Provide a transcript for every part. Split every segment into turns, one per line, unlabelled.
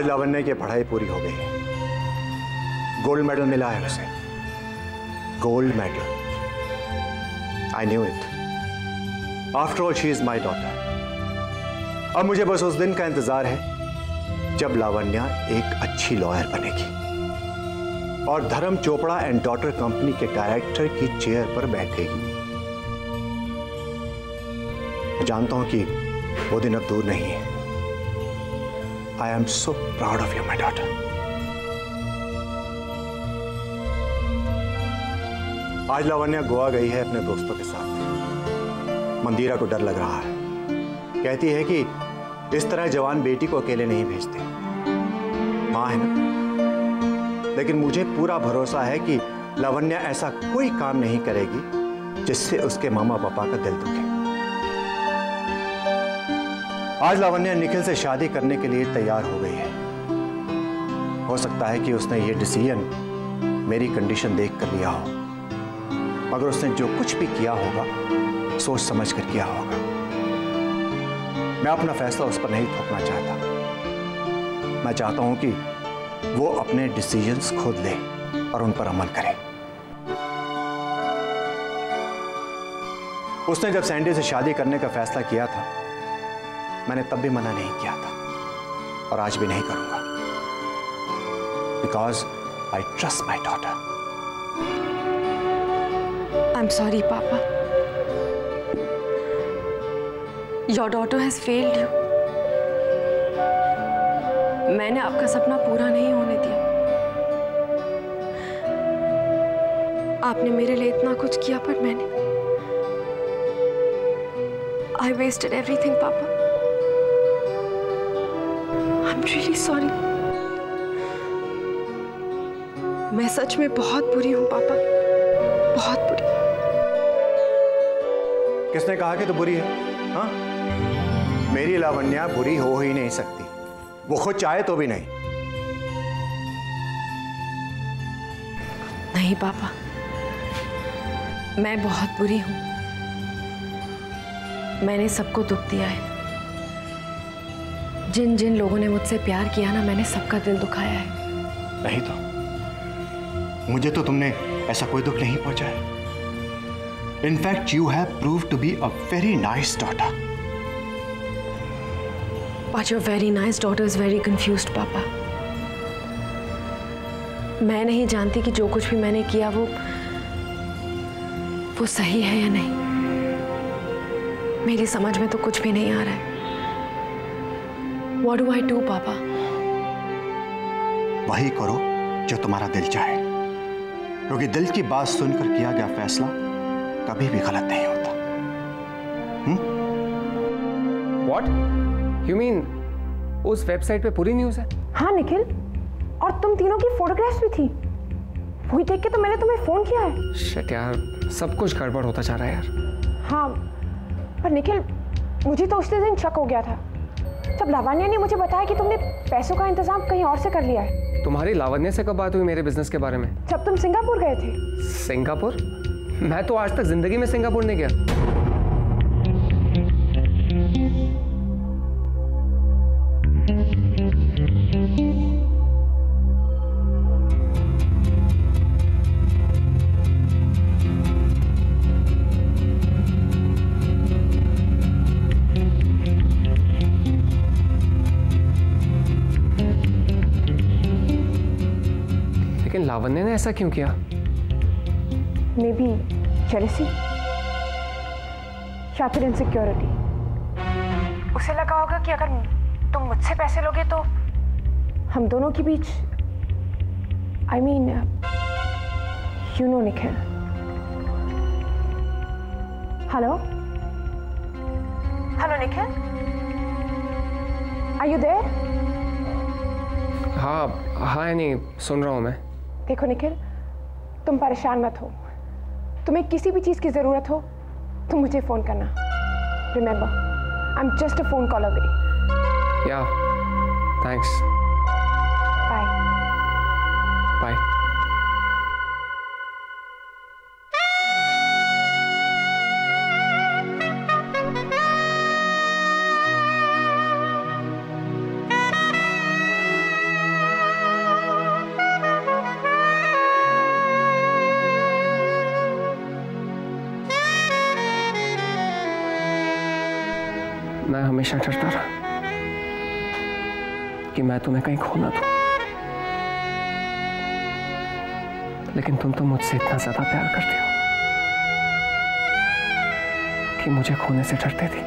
आज लावण्य की पढ़ाई पूरी हो गई है, गोल्ड मेडल मिला है उसे, gold medal. I knew it. After all she is my daughter. अब मुझे बस उस दिन का इंतजार है जब लावण्या एक अच्छी लॉयर बनेगी और धर्म चोपड़ा एंड डॉटर कंपनी के डायरेक्टर की चेयर पर बैठेगी। मैं जानता हूं कि वो दिन अब दूर नहीं है। I am so proud of you my daughter. आज लावण्या गोवा गई है अपने दोस्तों के साथ। मंदिरा को डर लग रहा है, कहती है कि इस तरह जवान बेटी को अकेले नहीं भेजते, मां है ना। लेकिन मुझे पूरा भरोसा है कि लावण्या ऐसा कोई काम नहीं करेगी जिससे उसके मामा पापा का दिल दुखे। आज लावण्या निखिल से शादी करने के लिए तैयार हो गई है। हो सकता है कि उसने ये डिसीजन मेरी कंडीशन देख कर लिया हो, मगर उसने जो कुछ भी किया होगा सोच समझ कर किया होगा। मैं अपना फैसला उस पर नहीं थोपना चाहता। मैं चाहता हूं कि वो अपने डिसीजंस खुद ले और उन पर अमल करे। उसने जब सैंडी से शादी करने का फैसला किया था, मैंने तब भी मना नहीं किया था और आज भी नहीं करूंगा, because I trust my daughter.
I'm sorry, Papa. Your daughter has failed you. मैंने आपका सपना पूरा नहीं होने दिया। आपने मेरे लिए इतना कुछ किया, पर मैंने I wasted everything, Papa. I'm really sorry. मैं सच में बहुत बुरी हूँ, पापा, बहुत बुरी।
किसने कहा कि तू बुरी है? हाँ, मेरी लावण्या बुरी हो ही नहीं सकती, वो खुद चाहे तो भी नहीं।
नहीं पापा, मैं बहुत बुरी हूं। मैंने सबको दुख दिया है। जिन जिन लोगों ने मुझसे प्यार किया ना, मैंने सबका दिल दुखाया है।
नहीं तो मुझे तो तुमने ऐसा कोई दुख नहीं पहुंचाया। In fact, you have proved to be a very nice daughter.
But your very nice daughter is very confused, Papa. मैं नहीं जानती कि जो कुछ भी मैंने किया वो सही है या नहीं। मेरी समझ में तो कुछ भी नहीं आ रहा है। What do I do, Papa?
वही करो जो तुम्हारा दिल चाहे, क्योंकि दिल की बात सुनकर किया गया फैसला कभी भी गलत नहीं होता।
What? You mean उस वेबसाइट पे पूरी न्यूज़ है?
हाँ निखिल, और तुम तीनों की फोटोग्राफ्स भी थी। वही देख के तो मैंने तुम्हें फोन किया है।
शिट यार, सब कुछ गड़बड़ होता जा रहा है यार।
हाँ, पर निखिल, मुझे तो उसी दिन शक हो गया था जब लावण्या ने मुझे बताया कि तुमने पैसों का इंतजाम कहीं और से कर लिया है।
तुम्हारी लावण्य से कब बात हुई मेरे बिजनेस के बारे में?
जब तुम सिंगापुर गए थे।
सिंगापुर? मैं तो आज तक जिंदगी में सिंगापुर नहीं गया। लेकिन लावण्य ने ऐसा क्यों किया?
मे बी जेलसी या फिर इनसिक्योरिटी। उसे लगा होगा कि अगर तुम मुझसे पैसे लोगे तो हम दोनों के बीच, I mean you know Nikhil. Hello hello Nikhil, are you there?
हाँ हाँ, नहीं सुन रहा हूँ मैं।
देखो निखिल, तुम परेशान मत हो। तुम्हें किसी भी चीज़ की ज़रूरत हो तो मुझे फ़ोन करना। Remember, I am just a phone call away.
या थैंक्स।
Bye
bye. मैं हमेशा डरता रहा कि मैं तुम्हें कहीं खो ना दूं, लेकिन तुम तो मुझसे इतना ज्यादा प्यार करती हो कि मुझे खोने से डरती थी।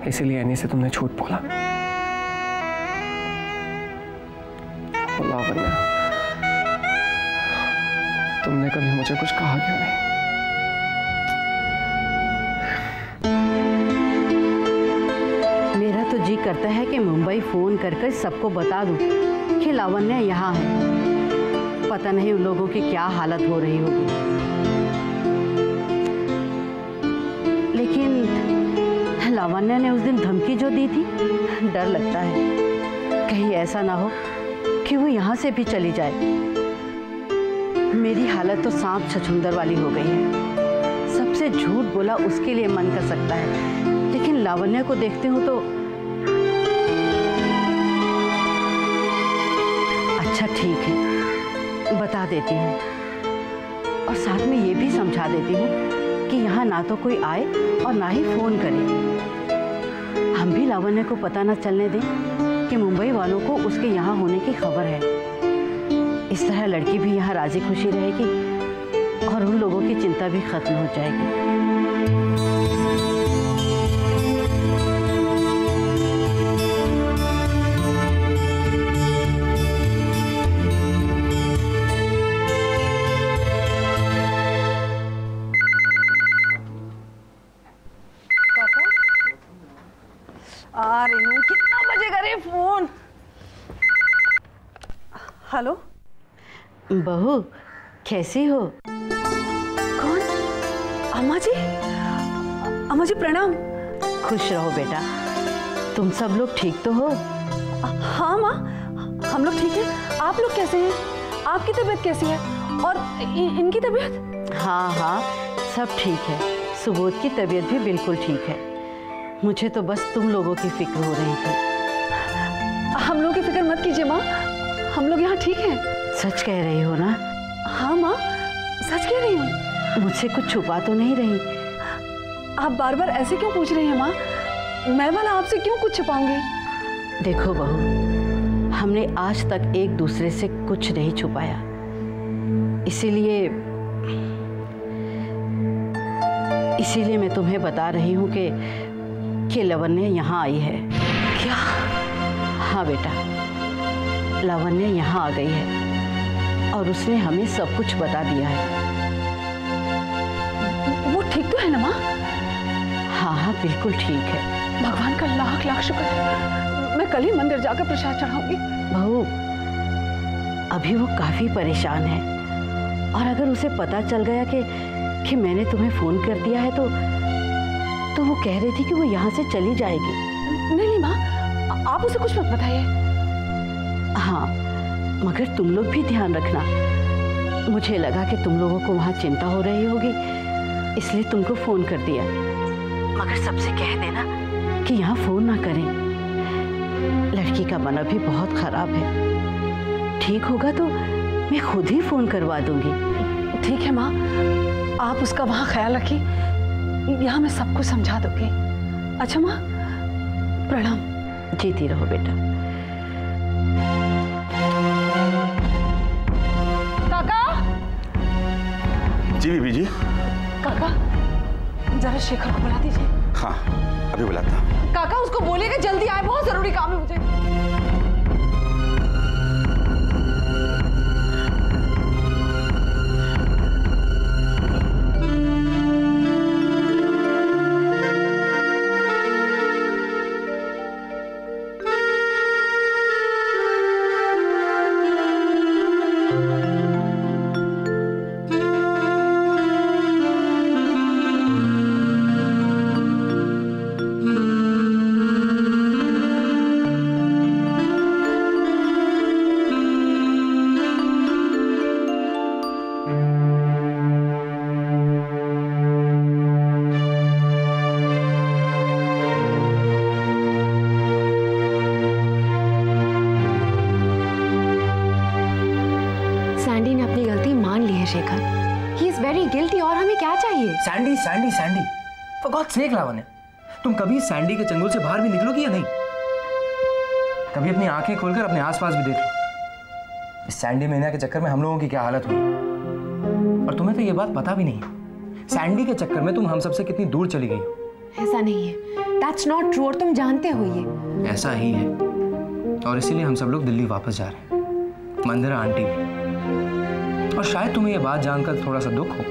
इसीलिए एनी से तुमने झूठ बोला। लावण्या, तुमने कभी मुझे कुछ कहा क्यों नहीं?
मेरा तो जी करता है कि मुंबई फोन कर सबको बता दूं कि लावण्या यहाँ है। पता नहीं उन लोगों की क्या हालत हो रही होगी। लेकिन लावण्या ने उस दिन धमकी जो दी थी, डर लगता है कहीं ऐसा ना हो कि वो यहाँ से भी चली जाए। मेरी हालत तो सांप छछूंदर वाली हो गई है। सबसे झूठ बोला उसके लिए मन कर सकता है, लेकिन लावण्या को देखते हूँ तो अच्छा ठीक है, बता देती हूँ और साथ में ये भी समझा देती हूँ कि यहाँ ना तो कोई आए और ना ही फोन करे। हम भी लावण्या को पता ना चलने दें कि मुंबई वालों को उसके यहाँ होने की खबर है। इस तरह लड़की भी यहाँ राजी खुशी रहेगी और उन लोगों की चिंता भी खत्म हो जाएगी।
आ रही हूँ। कितना बजे करे फोन? हेलो
बहू, कैसी हो?
कौन? अम्मा जी? अम्मा जी प्रणाम।
खुश रहो बेटा। तुम सब लोग ठीक तो हो?
हाँ माँ, हम लोग ठीक हैं। आप लोग कैसे हैं? आपकी तबीयत कैसी है? और इनकी तबीयत?
हाँ हाँ, सब ठीक है। सुबोध की तबीयत भी बिल्कुल ठीक है। मुझे तो बस तुम लोगों की फिक्र हो रही थी।
हम लोगों की फिक्र मत कीजिए माँ, हम लोग यहाँ ठीक हैं।
सच कह रही हो ना?
हाँ माँ, सच कह रही हूँ।
मुझसे कुछ छुपा तो नहीं रही?
आप बार बार ऐसे क्यों पूछ रही हैं माँ? मैं भला आपसे क्यों कुछ छुपाऊंगी?
देखो बहू, हमने आज तक एक दूसरे से कुछ नहीं छुपाया, इसीलिए मैं तुम्हें बता रही हूँ कि लावण्या यहाँ आई है।
क्या?
हाँ बेटा, लावण्या यहाँ आ गई है और उसने हमें सब कुछ बता दिया है।
वो ठीक तो है ना माँ?
हाँ हाँ, बिल्कुल ठीक है।
भगवान का लाख लाख शुक्र है। मैं कल ही मंदिर जाकर प्रसाद चढ़ाऊंगी।
बहू, अभी वो काफी परेशान है और अगर उसे पता चल गया कि मैंने तुम्हें फोन कर दिया है तो वो कह रही थी कि वो यहाँ से चली जाएगी।
नहीं माँ, आप उसे कुछ मत बताइए।
हाँ, मगर तुम लोग भी ध्यान रखना। मुझे लगा कि तुम लोगों को वहाँ चिंता हो रही होगी, इसलिए तुमको फोन कर दिया। मगर सबसे कह देना कि यहाँ फोन ना करें। लड़की का मन भी बहुत खराब है। ठीक होगा तो मैं खुद ही फोन करवा दूंगी।
ठीक है माँ, आप उसका वहाँ ख्याल रखिए। यहाँ मैं सबको समझा दूंगी। अच्छा माँ, प्रणाम।
जीती रहो बेटा।
काका।
जी बीबी जी।
काका, जरा शेखर को बुला दीजिए।
हाँ, अभी बुलाता हूँ।
काका, उसको बोलिएगा जल्दी आए, बहुत जरूरी काम है मुझे।
Shekhar, he is very guilty और हमें क्या चाहिए?
ये?
Sandy Sandy Sandy, for God sake Lavanya, तुम कभी सैंडी के चंगुल से बाहर भी निकलोगी या नहीं? कभी अपनी आंखें खोलकर अपने आसपास भी देख लो। इस सैंडी महीना के चक्कर में हम लोगों की क्या हालत हुई, और तुम्हें तो ये बात पता भी नहीं है। सैंडी के चक्कर में तुम हम सबसे कितनी दूर चली गई हो।
ऐसा नहीं है, दैट्स नॉट ट्रू, और तुम जानते हो ये।
ऐसा ही है, और इसीलिए हम सब लोग दिल्ली वापस जा रहे हैं, मंदिरा आंटी भी। और शायद तुम्हें ये बात जानकर थोड़ा सा दुख हो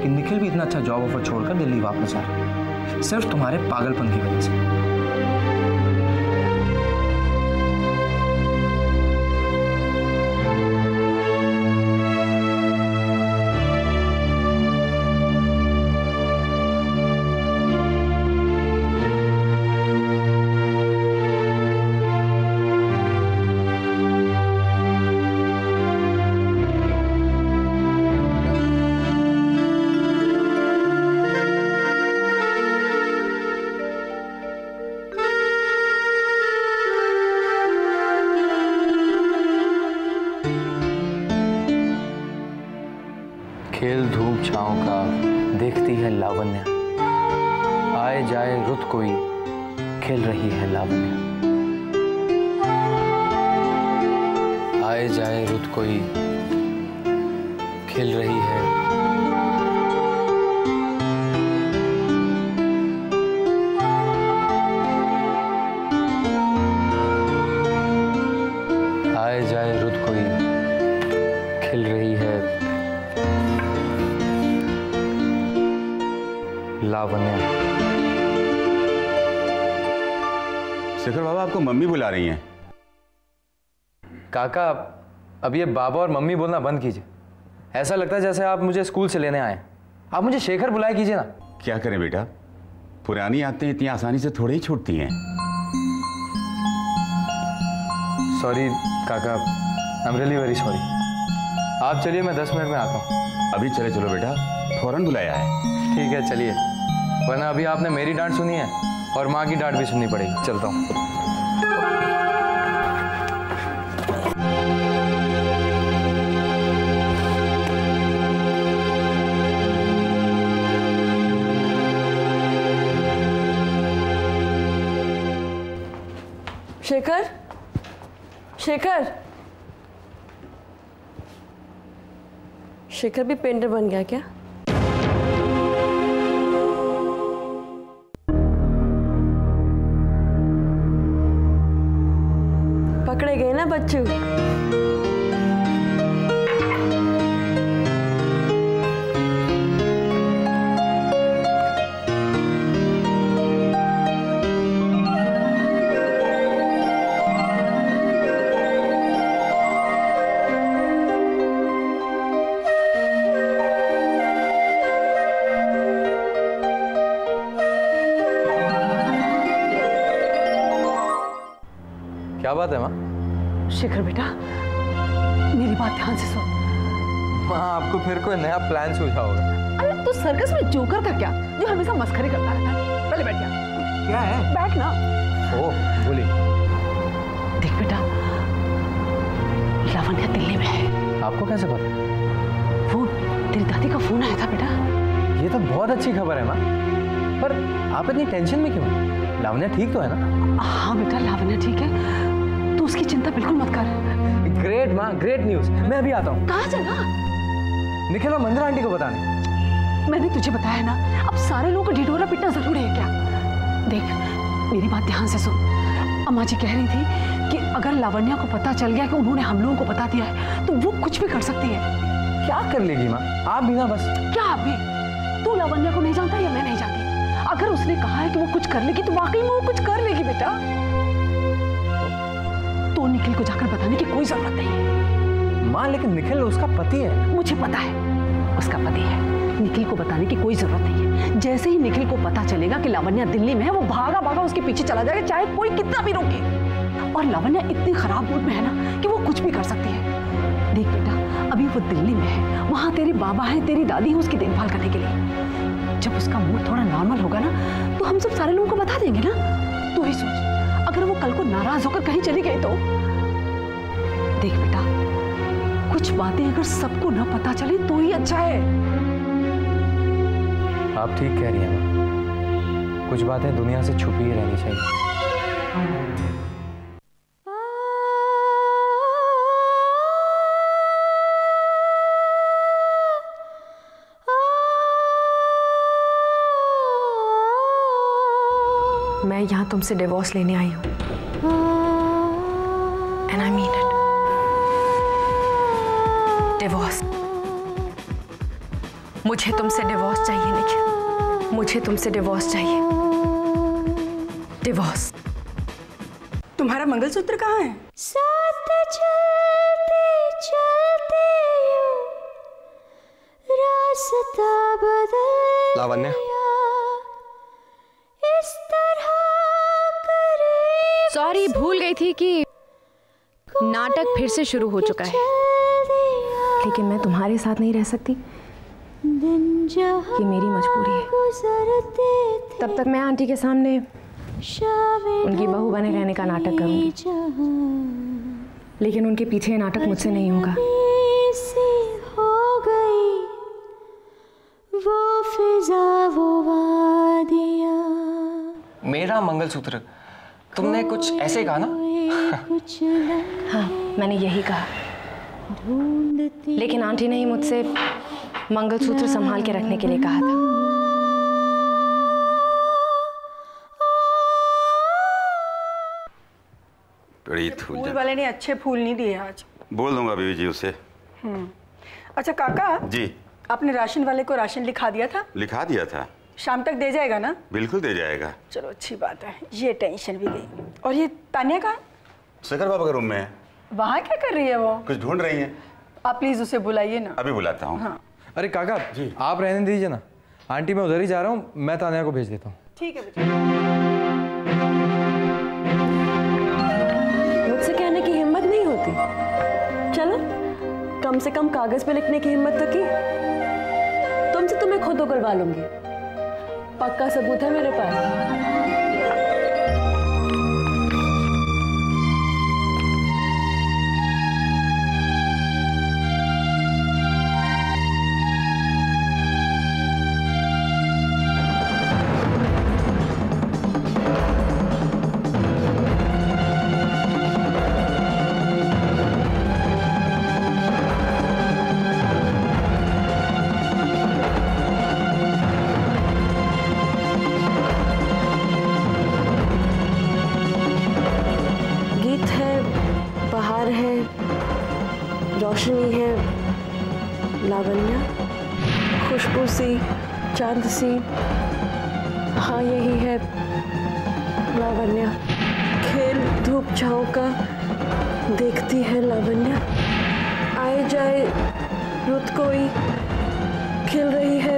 कि निखिल भी इतना अच्छा जॉब ऑफर छोड़कर दिल्ली वापस जा रहा है, सिर्फ तुम्हारे पागलपन की वजह से। खेल धूप छाँव का देखती है लावण्या, आए जाए रुत कोई खेल रही है लावण्या, आए जाए रुत कोई खेल रही है। आए जाए रुत कोई खेल रही है लावण्या।
शेखर बाबा, आपको मम्मी बुला रही हैं।
काका, अब ये बाबा और मम्मी बोलना बंद कीजिए। ऐसा लगता है जैसे आप मुझे स्कूल से लेने आए। आप मुझे शेखर बुलाए कीजिए ना।
क्या करें बेटा, पुरानी आदतें इतनी आसानी से थोड़ी ही छूटती हैं।
सॉरी काका, I am really very sorry. आप चलिए, मैं 10 मिनट में आता हूँ।
अभी चले चलो बेटा, फौरन बुलाया है।
ठीक है चलिए, वरना अभी आपने मेरी डांट सुनी है और माँ की डांट भी सुननी पड़ेगी। चलता हूँ।
शेखर, शेखर, शेखर भी पेंटर बन गया क्या? पकड़े गए ना बच्चू।
क्या बात है माँ?
शेखर बेटा, मेरी बात ध्यान से सुन।
माँ, आपको फिर कोई नया प्लान सूझा होगा।
अरे तू सर्कस में जोकर था क्या, जो हमेशा मस्खरी करता रहता है? पहले बैठ जा।
क्या है?
बैठ ना।
ओह, बोलिए।
देख बेटा, लावण्या दिल्ली में है।
आपको कैसे पता?
वो तेरी दादी का फोन आया था बेटा।
ये तो बहुत अच्छी खबर है माँ, पर आप इतनी टेंशन में क्यों? लावण्या ठीक तो है ना?
हाँ बेटा, लावण्या ठीक है, तू उसकी चिंता बिल्कुल मत कर।
ग्रेट माँ, ग्रेट न्यूज। मैं अभी आता हूँ।
कहाँ चला?
निखिल और मंदिरा आंटी को बताने।
मैंने तुझे बताया ना, अब सारे लोगों को ढिढोरा पिटना जरूरी है क्या? देख, मेरी बात ध्यान से सुन। अम्मा जी कह रही थी कि अगर लावण्या को पता चल गया कि उन्होंने हम लोगों को बता दिया है, तो वो कुछ भी कर सकती है।
क्या कर लेगी माँ? आप भी ना बस।
क्या आप भी? तू लावण्या को नहीं जानता या मैं नहीं जानती? अगर उसने कहा है कि वो कुछ कर लेगी, तो वाकई में वो कुछ कर लेगी बेटा। तो निखिल को जाकर बताने की कोई जरूरत नहीं है।
माँ, लेकिन निखिल उसका पति है।
मुझे पता है उसका पति है। निखिल को बताने की कोई जरूरत नहीं है। जैसे ही निखिल को पता चलेगा कि लावण्या दिल्ली में है, वो भागा भागा उसके पीछे चला जाएगा, चाहे कोई कितना भी रोके। और लावण्या इतनी खराब मूड में है ना कि वो कुछ भी कर सकती है। देख बेटा, अभी वो दिल्ली में है, वहां तेरे बाबा है, तेरी दादी है उसकी देखभाल करने के लिए। जब उसका मूड थोड़ा नॉर्मल होगा ना, तो हम सब सारे लोगों को बता देंगे ना। तू ही सोच, अगर वो कल को नाराज होकर कहीं चली गई तो? देख बेटा, कुछ बातें अगर सबको न पता चले तो ही अच्छा है।
आप ठीक कह रही हैं माँ, कुछ बातें दुनिया से छुपी ही रहनी चाहिए।
मैं यहाँ तुमसे डिवोर्स लेने आई हूँ, and I mean it. Divorce. मुझे तुमसे डिवोर्स चाहिए निखिल, मुझे तुमसे डिवोर्स चाहिए। डिवोर्स।
तुम्हारा मंगलसूत्र कहाँ है?
साथ चलते चलते यूं रास्ता बदल
लावण्या,
इस तरह करे।
सॉरी, भूल गई थी कि नाटक फिर से शुरू हो चुका है।
लेकिन मैं तुम्हारे साथ नहीं रह सकती, ये मेरी मजबूरी है। तब तक मैं आंटी के सामने उनकी बहू बने रहने का नाटक करूंगी, लेकिन उनके पीछे ये नाटक मुझसे नहीं होगा।
हो गई वो फिजा वो वादियां।
मेरा मंगलसूत्र, तुमने कुछ ऐसे कहा ना?
हाँ, मैंने यही कहा, लेकिन आंटी ने ही मुझसे मंगलसूत्र संभाल के रखने के लिए कहा था।
बड़ी
फूल वाले ने अच्छे फूल नहीं दिए आज।
बोल दूंगा बीवी जी उससे।
अच्छा काका
जी,
आपने राशन वाले को राशन लिखा दिया था?
लिखा दिया था।
शाम तक दे जाएगा ना?
बिल्कुल दे जाएगा।
चलो अच्छी बात है, ये टेंशन भी गई। और ये तान्या कहाँ?
शेखर बाबा के रूम में है।
वहाँ क्या कर रही है वो?
कुछ ढूंढ रही है।
आप प्लीज उसे बुलाइए ना।
अभी बुलाता हूँ।
हाँ।
अरे काका जी, आप रहने दीजिए ना, आंटी मैं उधर ही जा रहा हूँ, मैं तान्या को भेज देता हूँ।
ठीक है बेटा।
मुझसे कहने की हिम्मत नहीं होती? चलो कम से कम कागज पे लिखने की हिम्मत तो की। तुमसे तो मैं खुद उगलवा लूंगी, पक्का सबूत है मेरे पास। रोशनी है, लावण्या, खुशबू सी, चांद सी। हाँ यही है लावण्या। खेल धूप छाँव का देखती है लावण्या। आए जाए रुत कोई खिल रही है